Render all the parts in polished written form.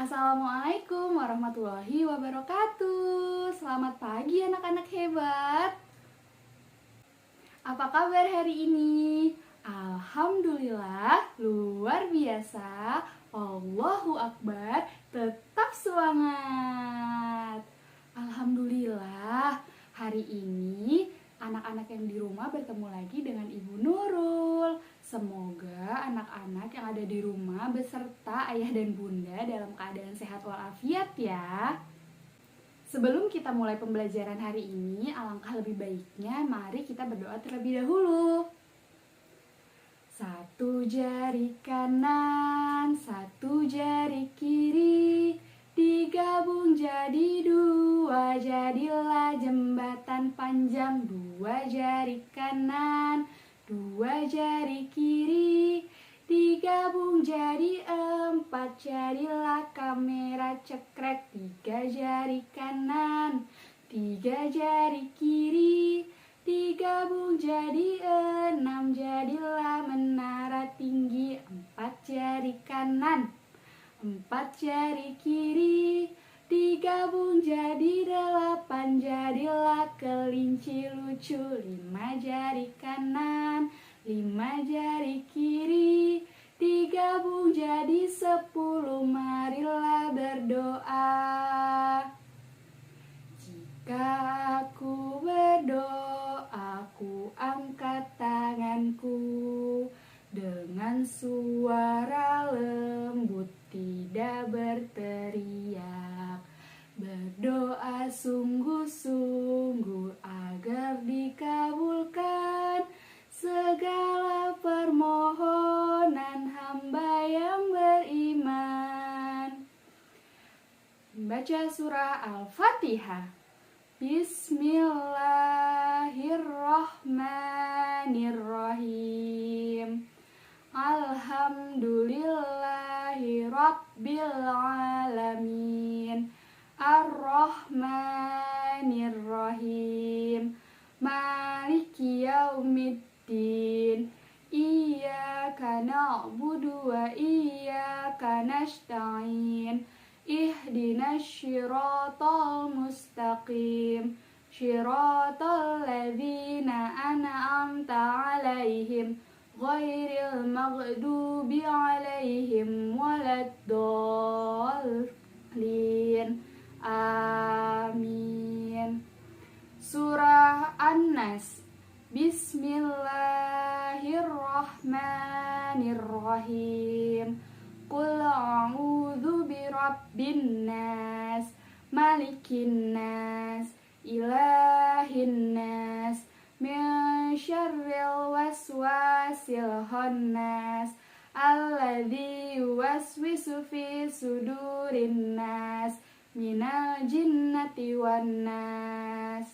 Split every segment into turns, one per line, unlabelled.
Assalamualaikum warahmatullahi wabarakatuh. Selamat pagi anak-anak hebat. Apa kabar hari ini? Alhamdulillah, luar biasa. Allahu Akbar, tetap semangat. Alhamdulillah, hari ini anak-anak yang di rumah bertemu lagi dengan Ibu Nurul. Semoga anak-anak yang ada di rumah beserta ayah dan bunda dalam keadaan sehat walafiat ya. Sebelum kita mulai pembelajaran hari ini, alangkah lebih baiknya mari kita berdoa terlebih dahulu. Satu jari kanan, satu jari kiri, digabung jadi dua, jadilah jembatan panjang. Dua jari kanan, dua jari kiri, digabung jadi empat, jadilah kamera cekrek. Tiga jari kanan, tiga jari kiri, digabung jadi enam, jadilah menara tinggi. Empat jari kanan, empat jari kiri, digabung jadi delapan, jadilah kelinci lucu. Lima jari kanan, lima jari kiri, digabung jadi 10, marilah berdoa. Jika aku berdoa, aku angkat tanganku dengan suara lembut, tidak berteriak. Berdoa sungguh-sungguh agar dikabulkan segala permohonan hamba yang beriman. Baca surah Al-Fatihah. Bismillahirrahmanirrahim. Alhamdulillahi Rabbil Alamin. Ar-Rahmanirrahim. Maliki Yaumiddin. Iyyaka na'budu wa iyyaka nasta'in. Ihdinas syiratal mustaqim. Syiratal ladzina an'amta 'alaihim ghairil maghdubi 'alaihim waladdallin. Amin. Surah An-Nas. Bismillahirrahmanirrahim. Qul a'udzu birabbin nas, malikin nas, ilahin nas, min syarril waswasil khannas, alladzi yuwaswisu fi sudurin nas, minal jinnati wan nas.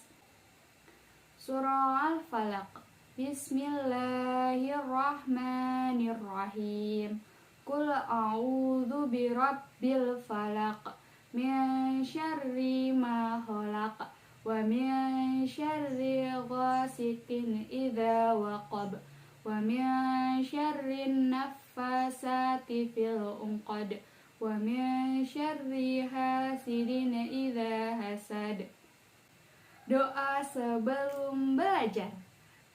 Surah Al-Falaq. Bismillahirrahmanirrahim. Qul a'udzu birabbil falaq, min syarri ma khalaq, wa min syarri ghasiqin idza waqab, wa min syarri naffasati fil 'uqad, wa min syarri hasidin idza hasad. Doa sebelum belajar.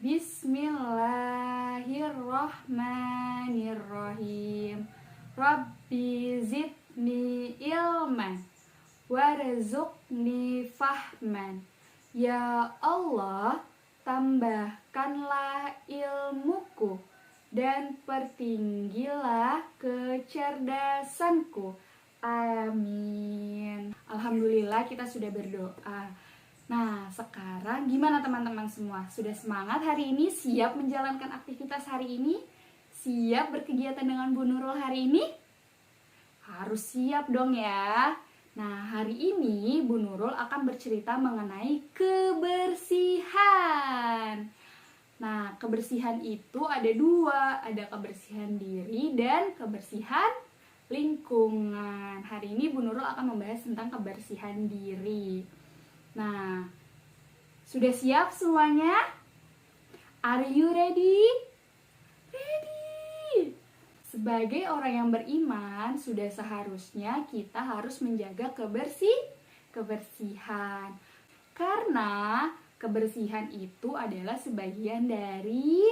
Bismillahirrahmanirrahim. Rabbi zidni ilman warzuqni fahman. Ya Allah, tambahkanlah ilmuku dan pertinggilah kecerdasanku. Amin. Alhamdulillah kita sudah berdoa. Nah, sekarang gimana teman-teman semua? Sudah semangat hari ini? Siap menjalankan aktivitas hari ini? Siap berkegiatan dengan Bu Nurul hari ini? Harus siap dong ya. Nah, hari ini Bu Nurul akan bercerita mengenai kebersihan. Nah, kebersihan itu ada dua. Ada kebersihan diri dan kebersihan lingkungan. Hari ini Bu Nurul akan membahas tentang kebersihan diri. Nah, sudah siap semuanya? Are you ready? Ready! Sebagai orang yang beriman, sudah seharusnya kita harus menjaga kebersihan. Karena kebersihan itu adalah sebagian dari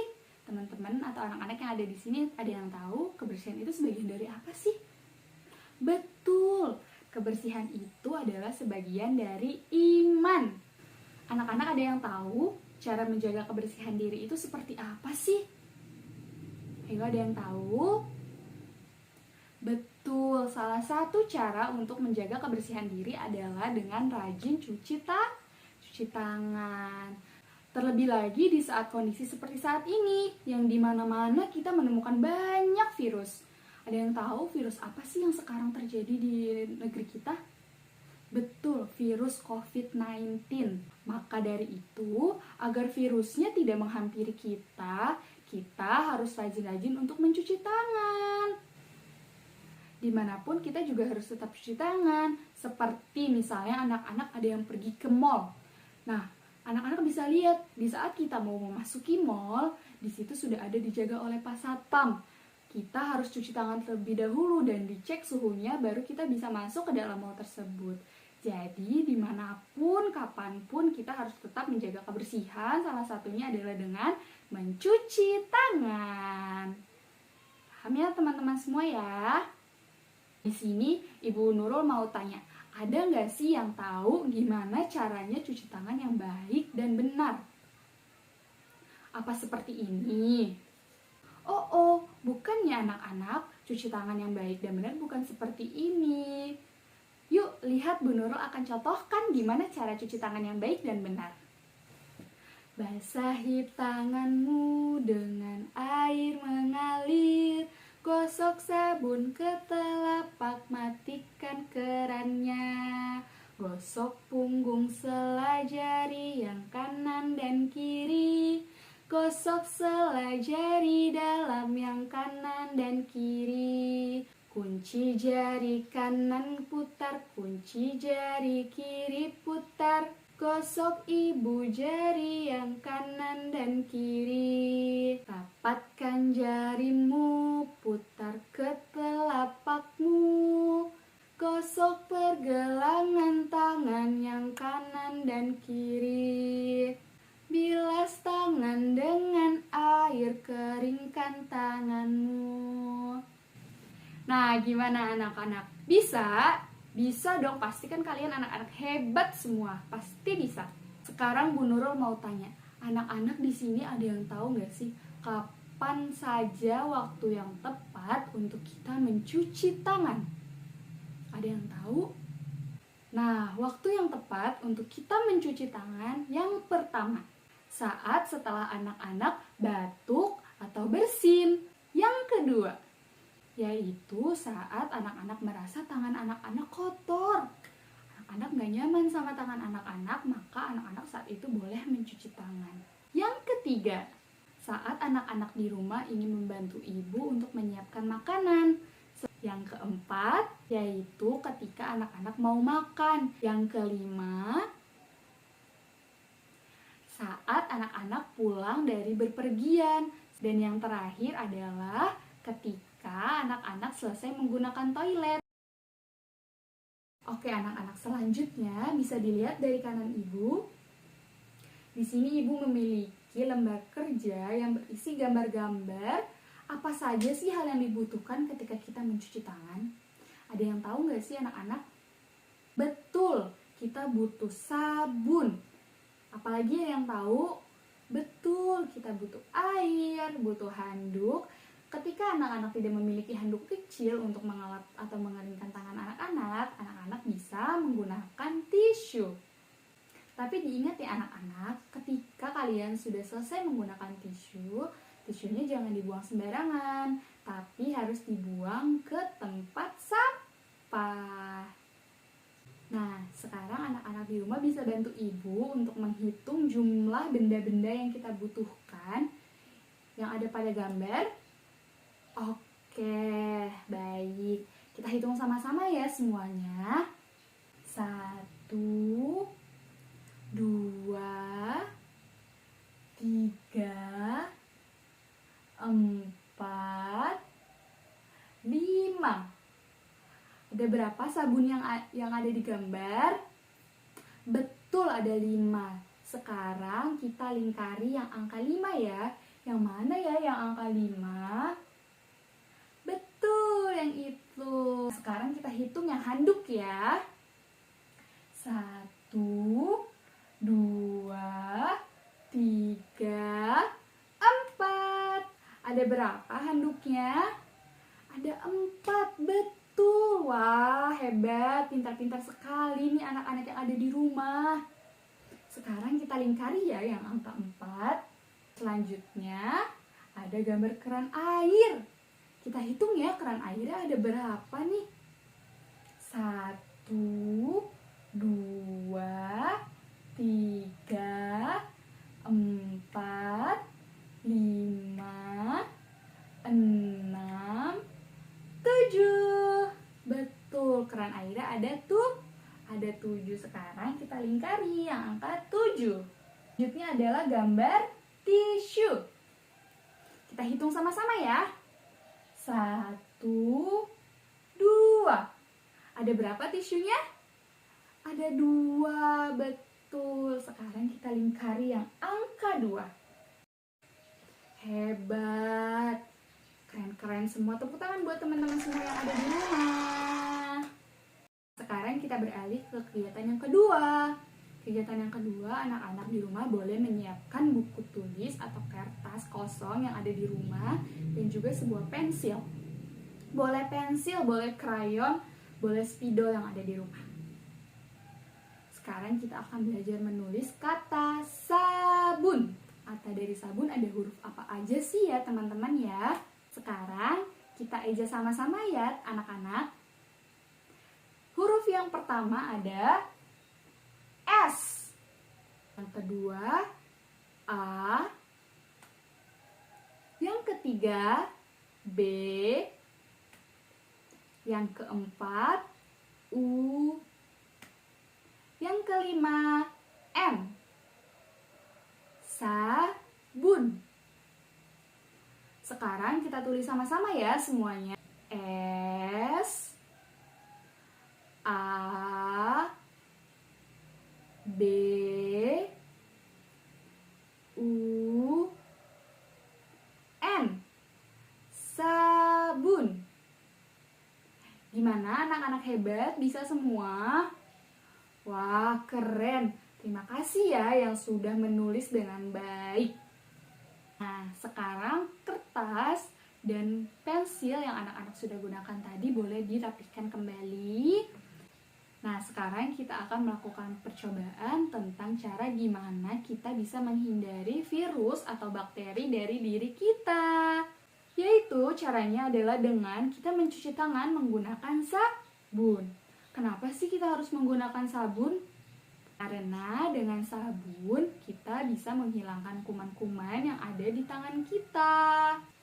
teman-teman atau anak-anak yang ada di sini. Ada yang tahu kebersihan itu sebagian dari apa sih? Betul, kebersihan itu adalah sebagian dari iman. Anak-anak ada yang tahu cara menjaga kebersihan diri itu seperti apa sih? Ayo, ada yang tahu? Betul, salah satu cara untuk menjaga kebersihan diri adalah dengan rajin cuci tangan. Terlebih lagi di saat kondisi seperti saat ini, yang dimana-mana kita menemukan banyak virus. Ada yang tahu virus apa sih yang sekarang terjadi di negeri kita? Betul, virus COVID-19. Maka dari itu, agar virusnya tidak menghampiri kita harus rajin-rajin untuk mencuci tangan. Dimanapun kita juga harus tetap cuci tangan. Seperti misalnya anak-anak ada yang pergi ke mall. Nah, anak-anak bisa lihat di saat kita mau memasuki mall, di situ sudah ada dijaga oleh Pak Satpam. Kita harus cuci tangan terlebih dahulu dan dicek suhunya, baru kita bisa masuk ke dalam mall tersebut. Jadi dimanapun, kapanpun kita harus tetap menjaga kebersihan. Salah satunya adalah dengan mencuci tangan. Paham ya teman-teman semua ya? Di sini Ibu Nurul mau tanya, ada nggak sih yang tahu gimana caranya cuci tangan yang baik dan benar? Apa seperti ini? Oh, bukannya anak-anak, cuci tangan yang baik dan benar bukan seperti ini. Yuk, lihat Bu Nurul akan contohkan gimana cara cuci tangan yang baik dan benar. Basahi tanganmu dengan air mengalir, gosok sabun ke telapak, matikan kerannya. Gosok punggung selai jari yang kanan dan kiri, gosok selai jari dalam yang kanan dan kiri. Kunci jari kanan putar, kunci jari kiri putar, gosok ibu jari yang kanan dan kiri. Rapatkan jarimu, putar ke telapakmu, gosok pergelangan tangan yang kanan dan kiri. Bilas tangan dengan air, keringkan tanganmu. Nah, gimana anak-anak? Bisa? Bisa dong, pasti kan kalian anak-anak hebat semua. Pasti bisa. Sekarang Bu Nurul mau tanya, anak-anak di sini ada yang tahu nggak sih kapan saja waktu yang tepat untuk kita mencuci tangan? Ada yang tahu? Nah, waktu yang tepat untuk kita mencuci tangan yang pertama, saat setelah anak-anak batuk atau bersin. Yang kedua, yaitu saat anak-anak merasa tangan anak-anak kotor. Anak-anak gak nyaman sama tangan anak-anak, maka anak-anak saat itu boleh mencuci tangan. Yang ketiga, saat anak-anak di rumah ingin membantu ibu untuk menyiapkan makanan. Yang keempat, yaitu ketika anak-anak mau makan. Yang kelima, saat anak-anak pulang dari berpergian. Dan yang terakhir adalah ketika anak-anak selesai menggunakan toilet. Oke anak-anak, selanjutnya bisa dilihat dari kanan ibu. Di sini ibu memiliki lembar kerja yang berisi gambar-gambar. Apa saja sih hal yang dibutuhkan ketika kita mencuci tangan? Ada yang tahu nggak sih anak-anak? Betul, kita butuh sabun. Apalagi yang tahu? Betul, kita butuh air, butuh handuk. Ketika anak-anak tidak memiliki handuk kecil untuk mengelap atau mengeringkan tangan anak-anak, anak-anak bisa menggunakan tisu. Tapi diingat ya anak-anak, ketika kalian sudah selesai menggunakan tisu, tisunya jangan dibuang sembarangan, tapi harus dibuang ke tempat sampah. Nah, sekarang anak-anak di rumah bisa bantu ibu untuk menghitung jumlah benda-benda yang kita butuhkan yang ada pada gambar. Oke, baik. Kita hitung sama-sama ya semuanya. 1, 2, 3, 4, 5. Ada berapa sabun yang ada di gambar? Betul, ada 5. Sekarang kita lingkari yang angka 5 ya. Yang mana ya yang angka 5? Betul, yang itu. Sekarang kita hitung yang handuk ya. 1, 2, 3, 4. Ada berapa handuknya? Ada 4, betul. Wah, hebat, pintar-pintar sekali nih anak-anak yang ada di rumah. Sekarang kita lingkari ya yang angka 4. Selanjutnya ada gambar keran air. Kita hitung ya keran airnya ada berapa nih? 1, 2, 3, 4, 5, 6, 7. Betul, keran airnya ada 7. Sekarang kita lingkari yang angka 7. Selanjutnya adalah gambar tisu. Kita hitung sama-sama ya. 1, 2. Ada berapa tisunya? Ada 2, betul. Sekarang kita lingkari yang angka 2. Hebat. Keren-keren semua. Tepuk tangan buat teman-teman semua yang ada di rumah. Sekarang kita beralih ke kegiatan yang kedua. Kegiatan yang kedua, anak-anak di rumah boleh menyiapkan buku tulis atau kertas kosong yang ada di rumah dan juga sebuah pensil. Boleh pensil, boleh krayon, boleh spidol yang ada di rumah. Sekarang kita akan belajar menulis kata sabun. Kata dari sabun ada huruf apa aja sih ya teman-teman ya? Sekarang kita eja sama-sama ya anak-anak. Huruf yang pertama ada S. Yang kedua A. Yang ketiga B. Yang keempat U. Yang kelima M. Sabun. Sekarang kita tulis sama-sama ya semuanya. S A B U N. Sabun. Gimana anak-anak hebat? Bisa semua? Wah, keren. Terima kasih ya yang sudah menulis dengan baik. Nah, sekarang kertas dan pensil yang anak-anak sudah gunakan tadi boleh dirapihkan kembali. Nah, sekarang kita akan melakukan percobaan tentang cara gimana kita bisa menghindari virus atau bakteri dari diri kita. Yaitu caranya adalah dengan kita mencuci tangan menggunakan sabun. Kenapa sih kita harus menggunakan sabun? Karena dengan sabun kita bisa menghilangkan kuman-kuman yang ada di tangan kita.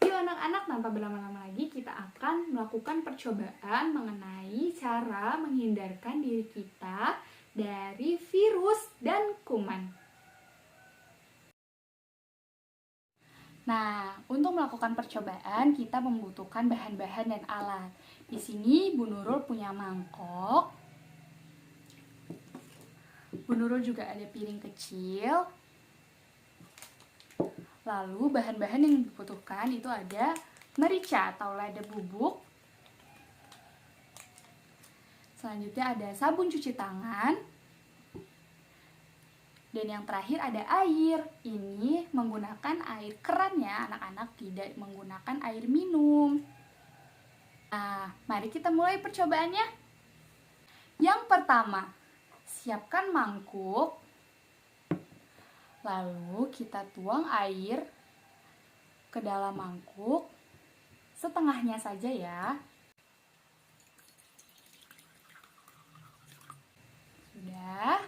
Yuk anak-anak, tanpa berlama-lama lagi kita akan melakukan percobaan mengenai cara menghindarkan diri kita dari virus dan kuman. Nah, untuk melakukan percobaan kita membutuhkan bahan-bahan dan alat. Di sini Bu Nurul punya mangkok. Bu Nurul juga ada piring kecil. Lalu bahan-bahan yang dibutuhkan itu ada merica atau lada bubuk. Selanjutnya ada sabun cuci tangan. Dan yang terakhir ada air. Ini menggunakan air keran ya, anak-anak, tidak menggunakan air minum. Nah, mari kita mulai percobaannya. Yang pertama, siapkan mangkuk. Lalu kita tuang air ke dalam mangkuk. Setengahnya saja ya. Sudah.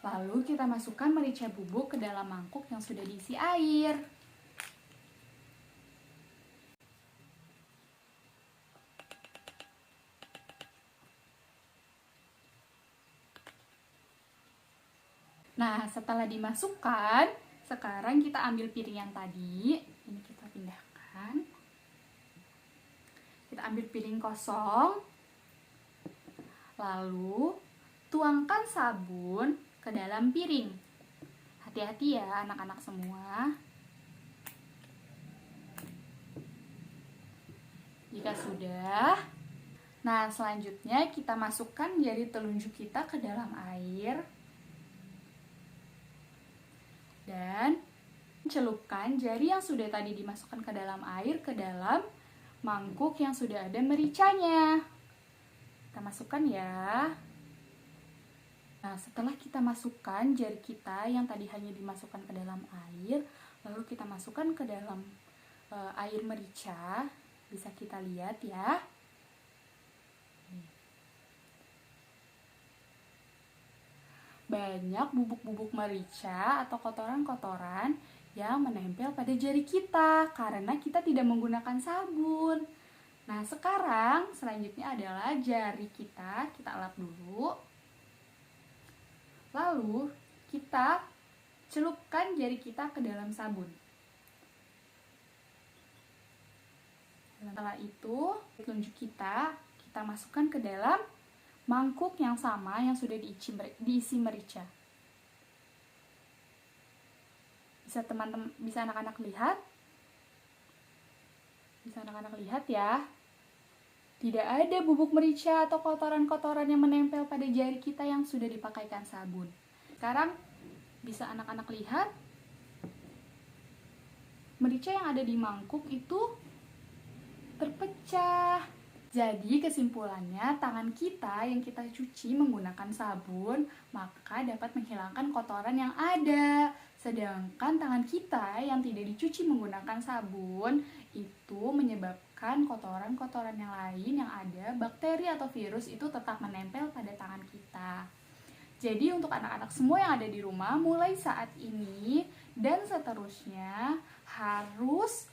Lalu kita masukkan merica bubuk ke dalam mangkuk yang sudah diisi air. Nah, setelah dimasukkan, sekarang kita ambil piring yang tadi. Ini kita pindahkan. Kita ambil piring kosong, lalu tuangkan sabun ke dalam piring. Hati-hati ya anak-anak semua. Jika sudah, nah selanjutnya kita masukkan jari telunjuk kita ke dalam air dan celupkan jari yang sudah tadi dimasukkan ke dalam air ke dalam mangkuk yang sudah ada mericanya. Kita masukkan ya. Nah, setelah kita masukkan jari kita yang tadi hanya dimasukkan ke dalam air, lalu kita masukkan ke dalam air merica, bisa kita lihat ya. Banyak bubuk-bubuk merica atau kotoran-kotoran yang menempel pada jari kita karena kita tidak menggunakan sabun. Nah, sekarang selanjutnya adalah jari kita elap dulu. Lalu kita celupkan jari kita ke dalam sabun. Setelah itu, telunjuk kita masukkan ke dalam mangkuk yang sama yang sudah diisi merica. Bisa anak-anak lihat? Bisa anak-anak lihat ya. Tidak ada bubuk merica atau kotoran-kotoran yang menempel pada jari kita yang sudah dipakaikan sabun. Sekarang bisa anak-anak lihat merica yang ada di mangkuk itu terpecah. Jadi kesimpulannya, tangan kita yang kita cuci menggunakan sabun maka dapat menghilangkan kotoran yang ada. Sedangkan tangan kita yang tidak dicuci menggunakan sabun itu menyebabkan kotoran-kotoran yang lain yang ada, bakteri atau virus itu tetap menempel pada tangan kita. Jadi untuk anak-anak semua yang ada di rumah, mulai saat ini dan seterusnya harus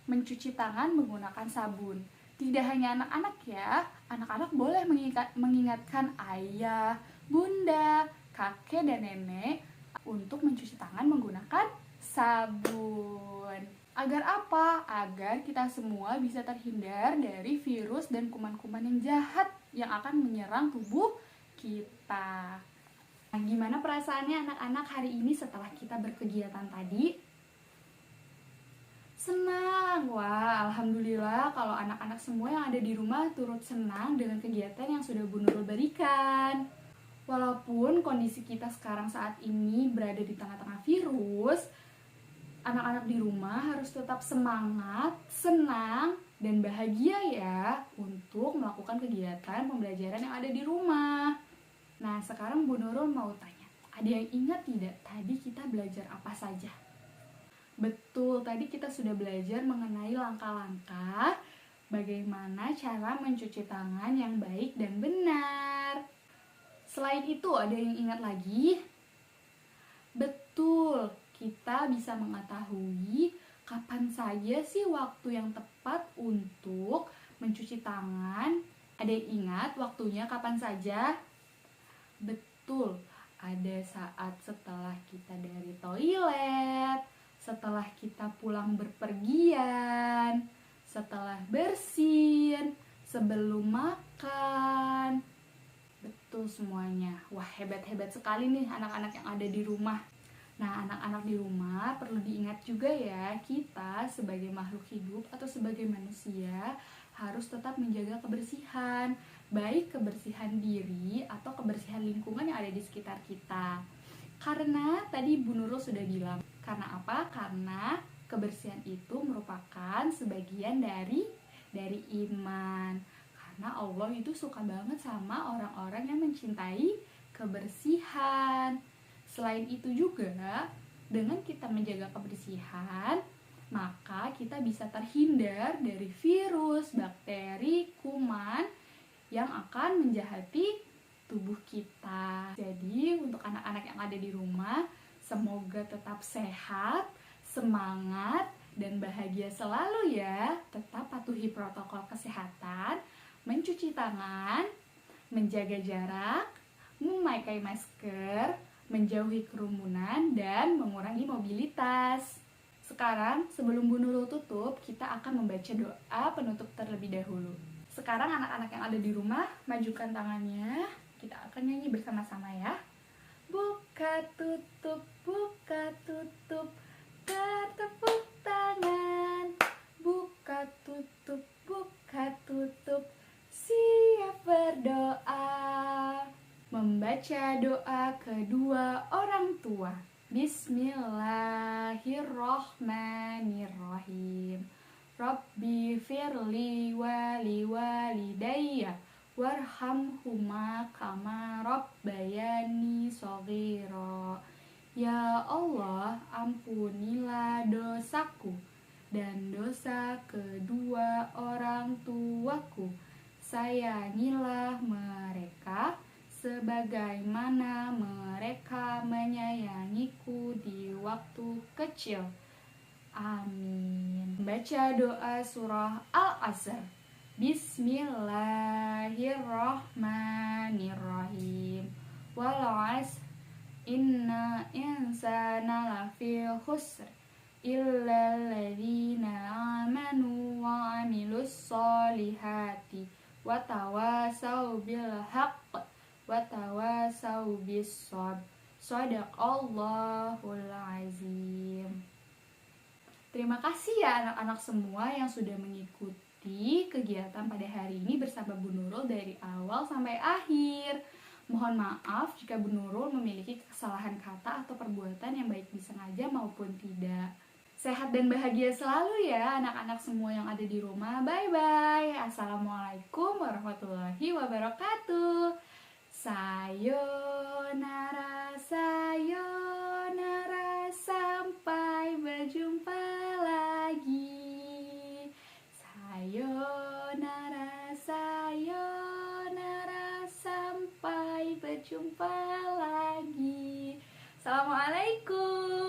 mencuci tangan menggunakan sabun. Tidak hanya anak-anak ya, anak-anak boleh mengingatkan ayah, bunda, kakek, dan nenek untuk mencuci tangan menggunakan sabun. Agar apa? Agar kita semua bisa terhindar dari virus dan kuman-kuman yang jahat yang akan menyerang tubuh kita. Nah, gimana perasaannya anak-anak hari ini setelah kita berkegiatan tadi? Senang, wah alhamdulillah kalau anak-anak semua yang ada di rumah turut senang dengan kegiatan yang sudah Bu Nurul berikan. Walaupun kondisi kita sekarang saat ini berada di tengah-tengah virus, anak-anak di rumah harus tetap semangat, senang, dan bahagia ya untuk melakukan kegiatan pembelajaran yang ada di rumah. Nah sekarang Bu Nurul mau tanya, ada yang ingat tidak tadi kita belajar apa saja? Betul, tadi kita sudah belajar mengenai langkah-langkah bagaimana cara mencuci tangan yang baik dan benar. Selain itu, ada yang ingat lagi? Betul, kita bisa mengetahui kapan saja sih waktu yang tepat untuk mencuci tangan. Ada yang ingat waktunya kapan saja? Betul, ada saat setelah kita dari toilet, setelah kita pulang berpergian, setelah bersin, sebelum makan. Betul semuanya. Wah, hebat-hebat sekali nih anak-anak yang ada di rumah. Nah, anak-anak di rumah perlu diingat juga ya, kita sebagai makhluk hidup atau sebagai manusia harus tetap menjaga kebersihan, baik kebersihan diri atau kebersihan lingkungan yang ada di sekitar kita. Karena tadi Bu Nurul sudah bilang, karena apa? Karena kebersihan itu merupakan sebagian dari iman. Karena Allah itu suka banget sama orang-orang yang mencintai kebersihan. Selain itu juga, dengan kita menjaga kebersihan, maka kita bisa terhindar dari virus, bakteri, kuman yang akan menjahati tubuh kita. Jadi untuk anak-anak yang ada di rumah, semoga tetap sehat, semangat, dan bahagia selalu ya. Tetap patuhi protokol kesehatan, mencuci tangan, menjaga jarak, memakai masker, menjauhi kerumunan, dan mengurangi mobilitas. Sekarang sebelum Bu Nurul tutup, kita akan membaca doa penutup terlebih dahulu. Sekarang anak-anak yang ada di rumah, majukan tangannya. Kita akan nyanyi bersama-sama ya. Buka tutup, bertepuk tangan. Buka tutup, siap berdoa. Membaca doa kedua orang tua. Bismillahirrohmanirrohim. Rabbi firli wali walidayya warhamhuma kama rabbayani shaghira. Ya Allah, ampunilah dosaku dan dosa kedua orang tuaku. Sayangilah mereka sebagaimana mereka menyayangiku di waktu kecil. Amin. Baca doa surah Al-Asr. Bismillahirrahmanirrahim. Wal 'asr inna insana lafi khusr illa alladzina amanu wa 'amilus solihati wa tawasau bil haqq wa tawasau bis sabr. Shadaqallahul azim. Terima kasih ya anak-anak semua yang sudah mengikuti kegiatan pada hari ini bersama Bu Nurul dari awal sampai akhir. Mohon maaf jika Bu Nurul memiliki kesalahan kata atau perbuatan yang baik disengaja maupun tidak. Sehat dan bahagia selalu ya anak-anak semua yang ada di rumah. Bye-bye. Assalamualaikum warahmatullahi wabarakatuh. Sayonara, sayonara, sampai berjumpa lagi. Sayonara, sayonara, sampai berjumpa lagi. Assalamualaikum.